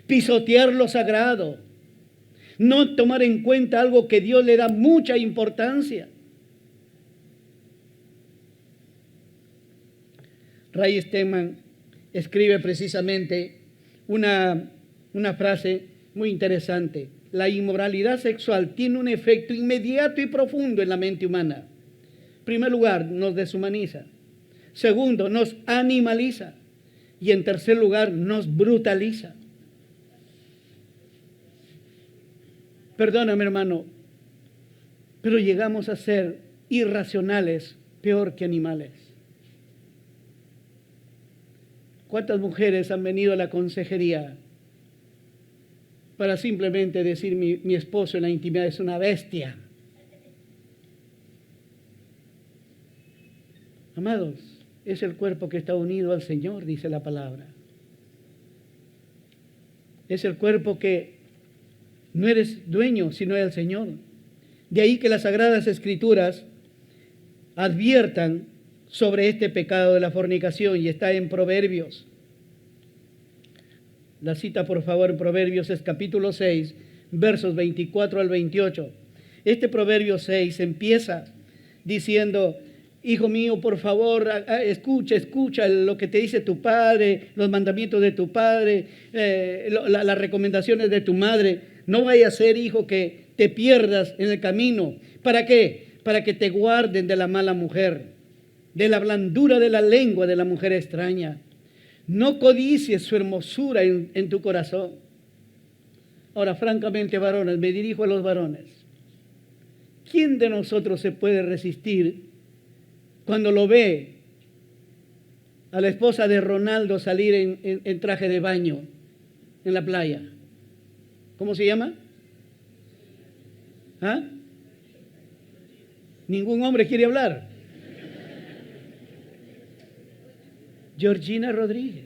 pisotear lo sagrado, no tomar en cuenta algo que Dios le da mucha importancia. Ray Stedman escribe precisamente una frase muy interesante. La inmoralidad sexual tiene un efecto inmediato y profundo en la mente humana. En primer lugar, nos deshumaniza. Segundo, nos animaliza. Y en tercer lugar, nos brutaliza. Perdóname, hermano, pero llegamos a ser irracionales, peor que animales. ¿Cuántas mujeres han venido a la consejería para simplemente decir mi esposo en la intimidad es una bestia? Amados, es el cuerpo que está unido al Señor, dice la palabra. Es el cuerpo que no eres dueño, sino el Señor. De ahí que las Sagradas Escrituras adviertan sobre este pecado de la fornicación y está en Proverbios. La cita, por favor, en Proverbios es capítulo 6, versos 24 al 28. Este Proverbio 6 empieza diciendo: hijo mío, por favor, escucha lo que te dice tu padre, los mandamientos de tu padre, las recomendaciones de tu madre. No vaya a ser, hijo, que te pierdas en el camino. ¿Para qué? Para que te guarden de la mala mujer, de la blandura de la lengua de la mujer extraña. No codicies su hermosura en tu corazón. Ahora, francamente, varones, me dirijo a los varones. ¿Quién de nosotros se puede resistir cuando lo ve a la esposa de Ronaldo salir en traje de baño en la playa? ¿Cómo se llama? ¿Ah? Ningún hombre quiere hablar. Georgina Rodríguez.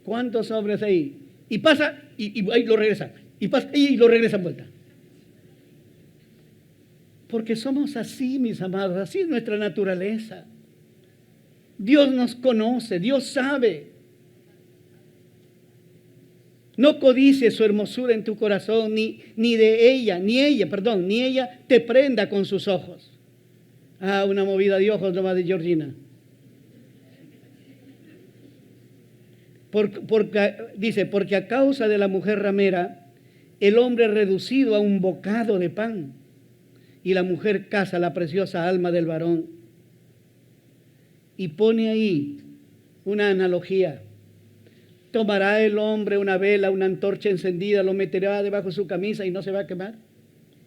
¿Cuántos hombres ahí? Y pasa y ahí lo regresa. Y pasa y lo regresa en vuelta. Porque somos así, mis amados, así es nuestra naturaleza. Dios nos conoce, Dios sabe. No codicies su hermosura en tu corazón, ni ella te prenda con sus ojos. Ah, una movida de ojos nomás de Georgina. Dice, porque a causa de la mujer ramera, el hombre es reducido a un bocado de pan, y la mujer caza la preciosa alma del varón. Y pone ahí una analogía. ¿Tomará el hombre una vela, una antorcha encendida, lo meterá debajo de su camisa y no se va a quemar?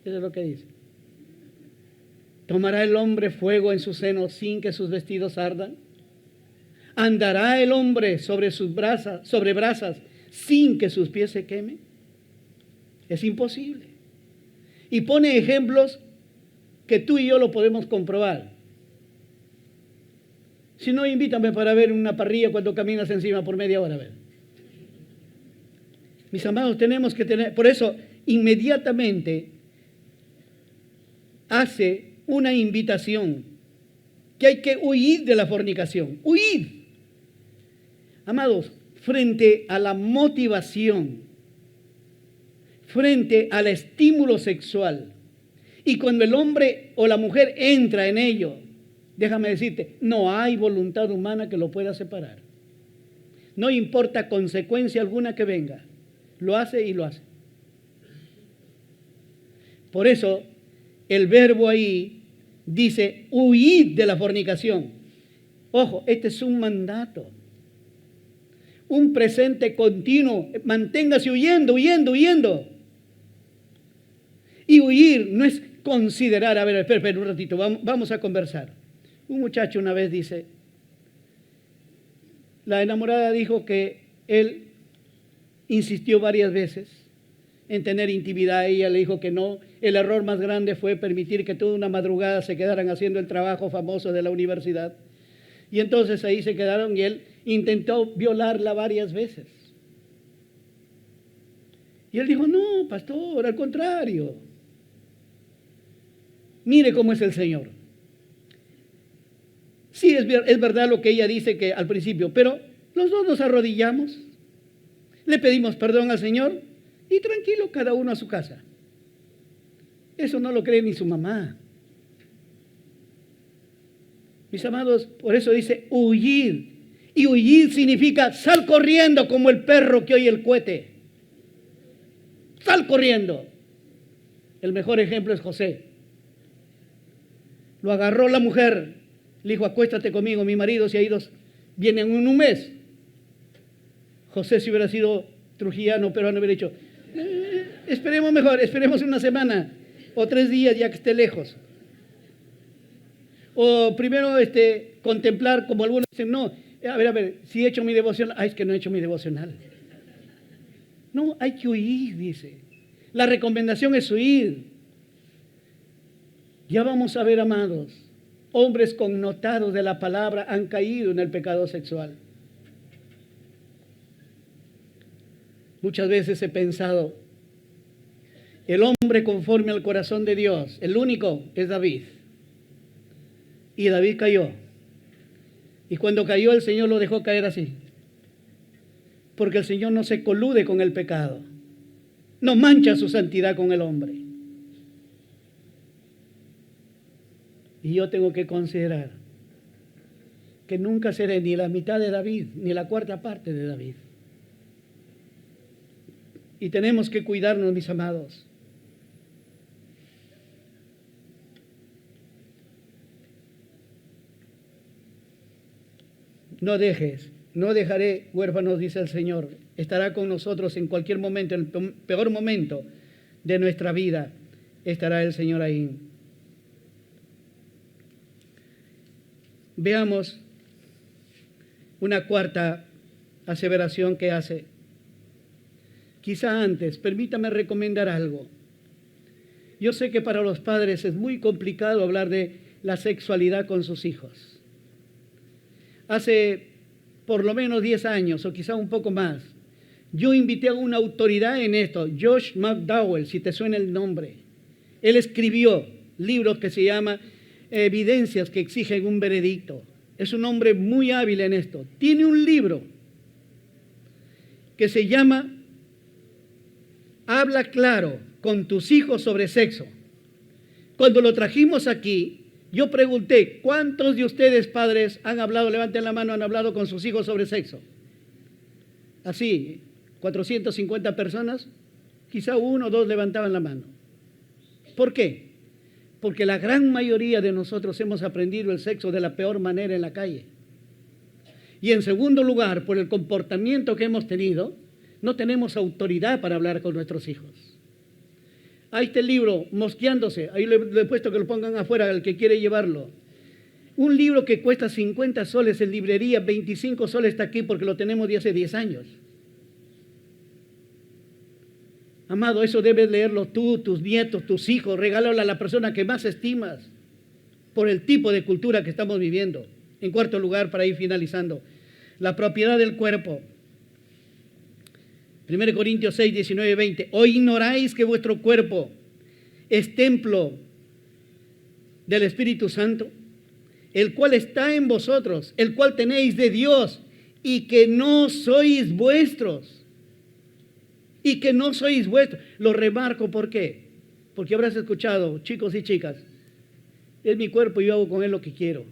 Eso es lo que dice. ¿Tomará el hombre fuego en su seno sin que sus vestidos ardan? ¿Andará el hombre sobre brasas sin que sus pies se quemen? Es imposible. Y pone ejemplos que tú y yo lo podemos comprobar. Si no, invítame para ver una parrilla cuando caminas encima por media hora. A ver. Mis amados, tenemos que tener, por eso inmediatamente hace una invitación, que hay que huir de la fornicación, huir. Amados, frente a la motivación, frente al estímulo sexual, y cuando el hombre o la mujer entra en ello, déjame decirte, no hay voluntad humana que lo pueda separar. No importa consecuencia alguna que venga, lo hace y lo hace. Por eso, el verbo ahí dice, huid de la fornicación. Ojo, este es un mandato, un presente continuo. Manténgase huyendo, huyendo, huyendo. Y huir no es considerar, a ver, espera un ratito, vamos a conversar. Un muchacho una vez dice, la enamorada dijo que él insistió varias veces en tener intimidad, ella le dijo que no. El error más grande fue permitir que toda una madrugada se quedaran haciendo el trabajo famoso de la universidad. Y entonces ahí se quedaron y él intentó violarla varias veces. Y él dijo, no, pastor, al contrario. Mire cómo es el Señor. Sí, es verdad lo que ella dice que al principio, pero los dos nos arrodillamos, le pedimos perdón al Señor y tranquilo, cada uno a su casa. Eso no lo cree ni su mamá. Mis amados, por eso dice huir. Y huir significa sal corriendo como el perro que oye el cohete. Sal corriendo. El mejor ejemplo es José. Lo agarró la mujer, le dijo, acuéstate conmigo, mi marido se ha ido, viene en un mes. José, si hubiera sido trujillano, peruano, hubiera dicho, esperemos mejor, esperemos una semana o 3 días ya que esté lejos. O primero contemplar, como algunos dicen, no, a ver, si he hecho mi devocional, es que no he hecho mi devocional. No, hay que huir, dice. La recomendación es huir. Ya vamos a ver, amados, hombres connotados de la palabra han caído en el pecado sexual. Muchas veces he pensado, el hombre conforme al corazón de Dios, el único es David. Y David cayó. Y cuando cayó el Señor lo dejó caer así. Porque el Señor no se colude con el pecado. No mancha su santidad con el hombre. Y yo tengo que considerar que nunca seré ni la mitad de David, ni la cuarta parte de David. Y tenemos que cuidarnos, mis amados. No dejaré huérfanos, dice el Señor. Estará con nosotros en cualquier momento, en el peor momento de nuestra vida, estará el Señor ahí. Veamos una cuarta aseveración que hace. Quizá antes, permítame recomendar algo. Yo sé que para los padres es muy complicado hablar de la sexualidad con sus hijos. Hace por lo menos 10 años o quizá un poco más, yo invité a una autoridad en esto, Josh McDowell, si te suena el nombre. Él escribió libros que se llama Evidencias que exigen un veredicto. Es un hombre muy hábil en esto. Tiene un libro que se llama Habla claro con tus hijos sobre sexo. Cuando lo trajimos aquí, yo pregunté, ¿cuántos de ustedes, padres, han hablado, levanten la mano, han hablado con sus hijos sobre sexo? Así, 450 personas, quizá 1 o 2 levantaban la mano. ¿Por qué? Porque la gran mayoría de nosotros hemos aprendido el sexo de la peor manera en la calle. Y en segundo lugar, por el comportamiento que hemos tenido, no tenemos autoridad para hablar con nuestros hijos. Ahí está el libro, Mosqueándose, ahí le he puesto que lo pongan afuera, el que quiere llevarlo. Un libro que cuesta 50 soles en librería, 25 soles está aquí porque lo tenemos de hace 10 años. Amado, eso debes leerlo tú, tus nietos, tus hijos, regálalo a la persona que más estimas por el tipo de cultura que estamos viviendo. En cuarto lugar, para ir finalizando, la propiedad del cuerpo. 1 Corintios 6, 19, 20. ¿O ignoráis que vuestro cuerpo es templo del Espíritu Santo, el cual está en vosotros, el cual tenéis de Dios, y que no sois vuestros. Y que no sois vuestros. Lo remarco, ¿por qué? Porque habrás escuchado, chicos y chicas, es mi cuerpo y yo hago con él lo que quiero.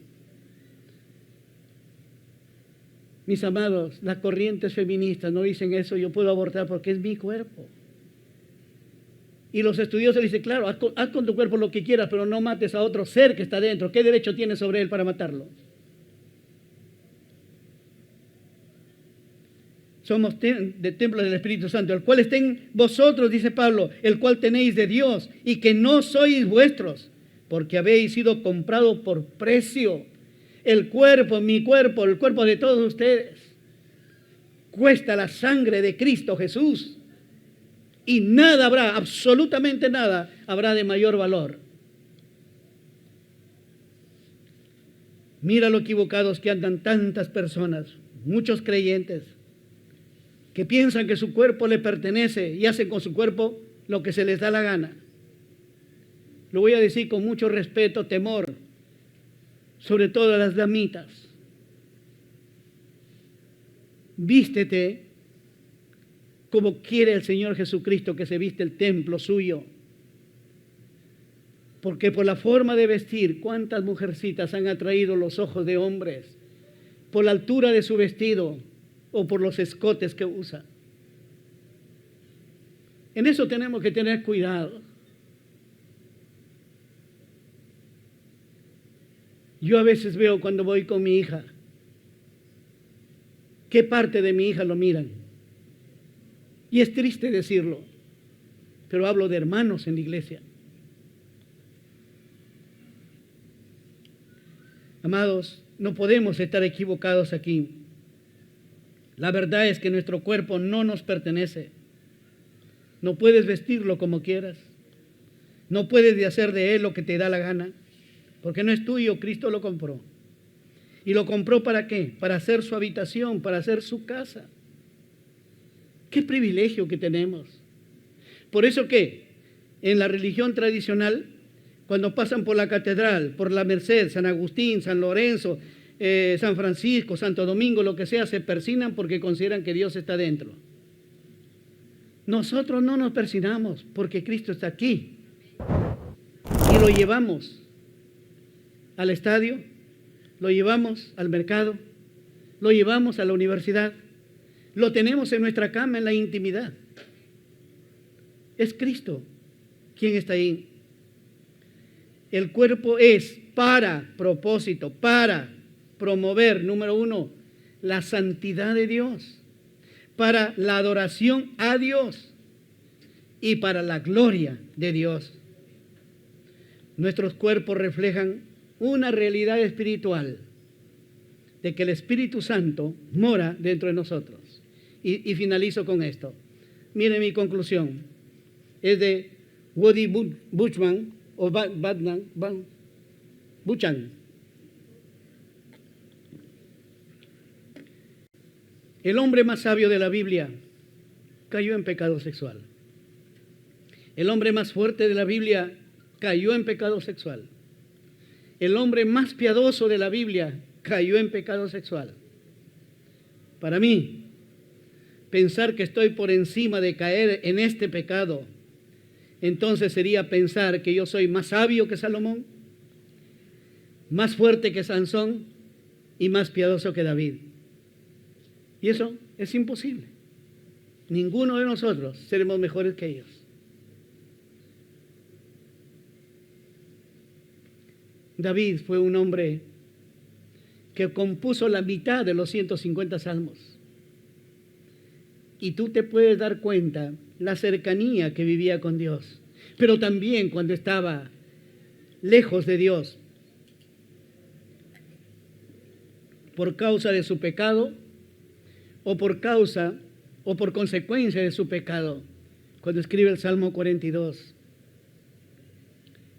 Mis amados, las corrientes feministas no dicen eso, yo puedo abortar porque es mi cuerpo. Y los estudiosos dicen, claro, haz con tu cuerpo lo que quieras, pero no mates a otro ser que está dentro. ¿Qué derecho tienes sobre él para matarlo? Somos de templo del Espíritu Santo, el cual está en vosotros, dice Pablo, el cual tenéis de Dios, y que no sois vuestros, porque habéis sido comprados por precio. El cuerpo, mi cuerpo, el cuerpo de todos ustedes, cuesta la sangre de Cristo Jesús. Y nada habrá, absolutamente nada, habrá de mayor valor. Mira lo equivocados que andan tantas personas, muchos creyentes, que piensan que su cuerpo le pertenece y hacen con su cuerpo lo que se les da la gana. Lo voy a decir con mucho respeto, temor, sobre todo a las damitas. Vístete como quiere el Señor Jesucristo que se viste el templo suyo. Porque por la forma de vestir, ¿cuántas mujercitas han atraído los ojos de hombres? Por la altura de su vestido o por los escotes que usa. En eso tenemos que tener cuidado. Yo a veces veo cuando voy con mi hija, ¿qué parte de mi hija lo miran? Y es triste decirlo, pero hablo de hermanos en la iglesia. Amados, no podemos estar equivocados aquí. La verdad es que nuestro cuerpo no nos pertenece. No puedes vestirlo como quieras. No puedes hacer de él lo que te da la gana, porque no es tuyo, Cristo lo compró. ¿Y lo compró para qué? Para hacer su habitación, para hacer su casa. ¡Qué privilegio que tenemos! Por eso que en la religión tradicional, cuando pasan por la catedral, por la Merced, San Agustín, San Lorenzo, San Francisco, Santo Domingo, lo que sea, se persignan porque consideran que Dios está dentro. Nosotros no nos persignamos porque Cristo está aquí. Y lo llevamos al estadio, lo llevamos al mercado, lo llevamos a la universidad. Lo tenemos en nuestra cama, en la intimidad. Es Cristo quien está ahí. El cuerpo es para propósito, para promover, número uno, la santidad de Dios, para la adoración a Dios y para la gloria de Dios. Nuestros cuerpos reflejan una realidad espiritual de que el Espíritu Santo mora dentro de nosotros. Y finalizo con esto. Miren mi conclusión. Es de Woody Buchman o Buchan. El hombre más sabio de la Biblia cayó en pecado sexual. El hombre más fuerte de la Biblia cayó en pecado sexual. El hombre más piadoso de la Biblia cayó en pecado sexual. Para mí, pensar que estoy por encima de caer en este pecado, entonces sería pensar que yo soy más sabio que Salomón, más fuerte que Sansón y más piadoso que David. Y eso es imposible. Ninguno de nosotros seremos mejores que ellos. David fue un hombre que compuso la mitad de los 150 salmos. Y tú te puedes dar cuenta la cercanía que vivía con Dios, pero también cuando estaba lejos de Dios por causa de su pecado o por causa o por consecuencia de su pecado. Cuando escribe el Salmo 42,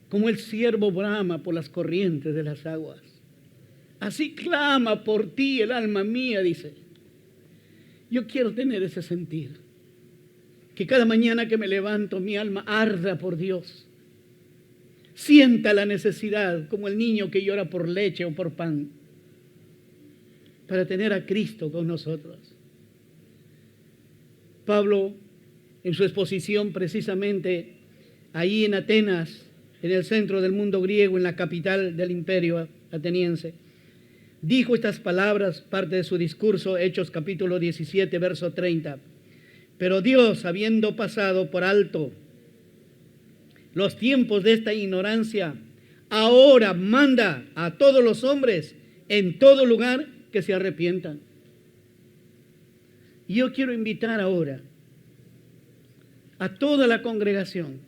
como el ciervo brama por las corrientes de las aguas, así clama por ti el alma mía, dice. Yo quiero tener ese sentir, que cada mañana que me levanto mi alma arda por Dios, Sienta la necesidad, como el niño que llora por leche o por pan, para tener a Cristo con nosotros. Pablo, en su exposición precisamente ahí en Atenas, en el centro del mundo griego, en la capital del imperio ateniense, dijo estas palabras, parte de su discurso, Hechos capítulo 17, verso 30. Pero Dios, habiendo pasado por alto los tiempos de esta ignorancia, ahora manda a todos los hombres en todo lugar que se arrepientan. Y yo quiero invitar ahora a toda la congregación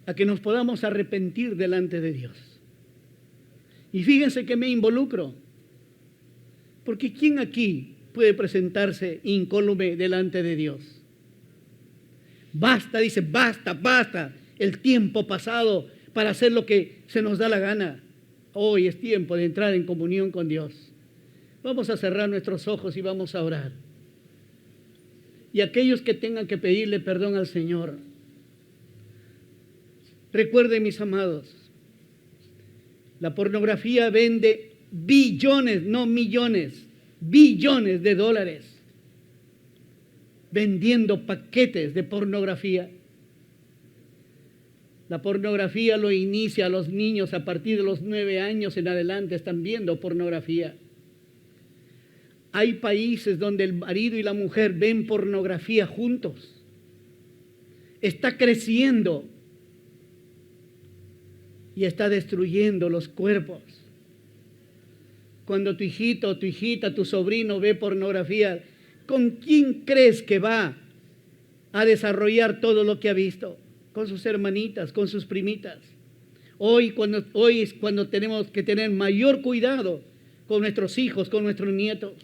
a que nos podamos arrepentir delante de Dios. Y fíjense que me involucro, porque ¿quién aquí puede presentarse incólume delante de Dios? Basta, dice, basta el tiempo pasado para hacer lo que se nos da la gana. Hoy es tiempo de entrar en comunión con Dios. Vamos a cerrar nuestros ojos y vamos a orar. Y aquellos que tengan que pedirle perdón al Señor, recuerden, mis amados, la pornografía vende billones, no millones, billones de dólares vendiendo paquetes de pornografía. La pornografía lo inicia a los niños a partir de los 9 años en adelante, están viendo pornografía. Hay países donde el marido y la mujer ven pornografía juntos. Está creciendo y está destruyendo los cuerpos. Cuando tu hijito, tu hijita, tu sobrino ve pornografía, ¿con quién crees que va a desarrollar todo lo que ha visto? Con sus hermanitas, con sus primitas. Hoy es cuando tenemos que tener mayor cuidado con nuestros hijos, con nuestros nietos.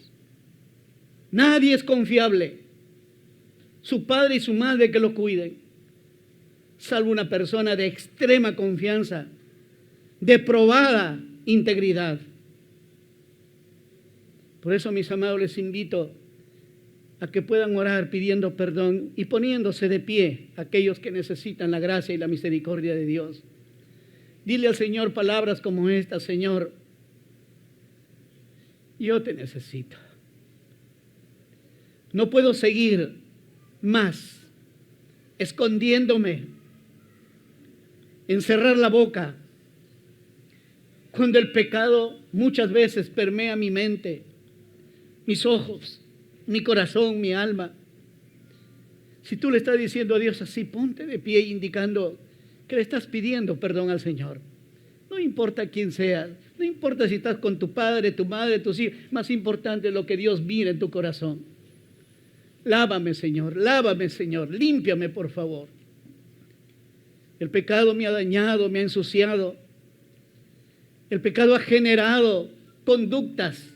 Nadie es confiable. Su padre y su madre que lo cuiden, salvo una persona de extrema confianza, de probada integridad. Por eso, mis amados, les invito a que puedan orar pidiendo perdón y poniéndose de pie aquellos que necesitan la gracia y la misericordia de Dios. Dile al Señor palabras como estas: Señor, yo te necesito. No puedo seguir más escondiéndome, encerrar la boca, cuando el pecado muchas veces permea mi mente, mis ojos, mi corazón, mi alma. Si tú le estás diciendo a Dios así, ponte de pie indicando que le estás pidiendo perdón al Señor. No importa quién seas, no importa si estás con tu padre, tu madre, tus hijos, más importante es lo que Dios mira en tu corazón. Lávame, Señor, límpiame, por favor. El pecado me ha dañado, me ha ensuciado. El pecado ha generado conductas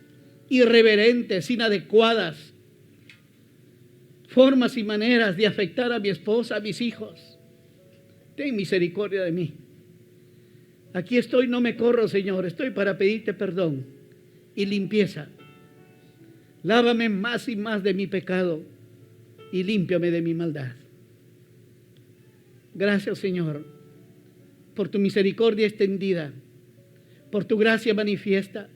irreverentes, inadecuadas, formas y maneras de afectar a mi esposa, a mis hijos. Ten misericordia de mí. Aquí estoy, no me corro, Señor, estoy para pedirte perdón y limpieza. Lávame más y más de mi pecado y límpiame de mi maldad. Gracias, Señor, por tu misericordia extendida, por tu gracia manifiesta,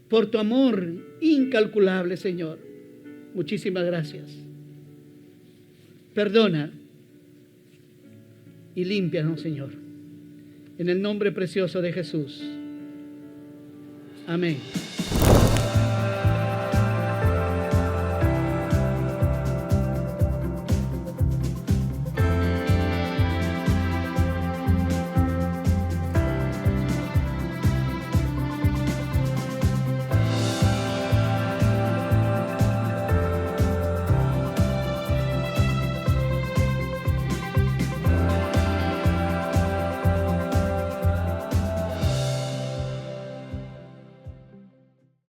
por tu amor incalculable, Señor. Muchísimas gracias. Perdona y límpianos, Señor. En el nombre precioso de Jesús. Amén.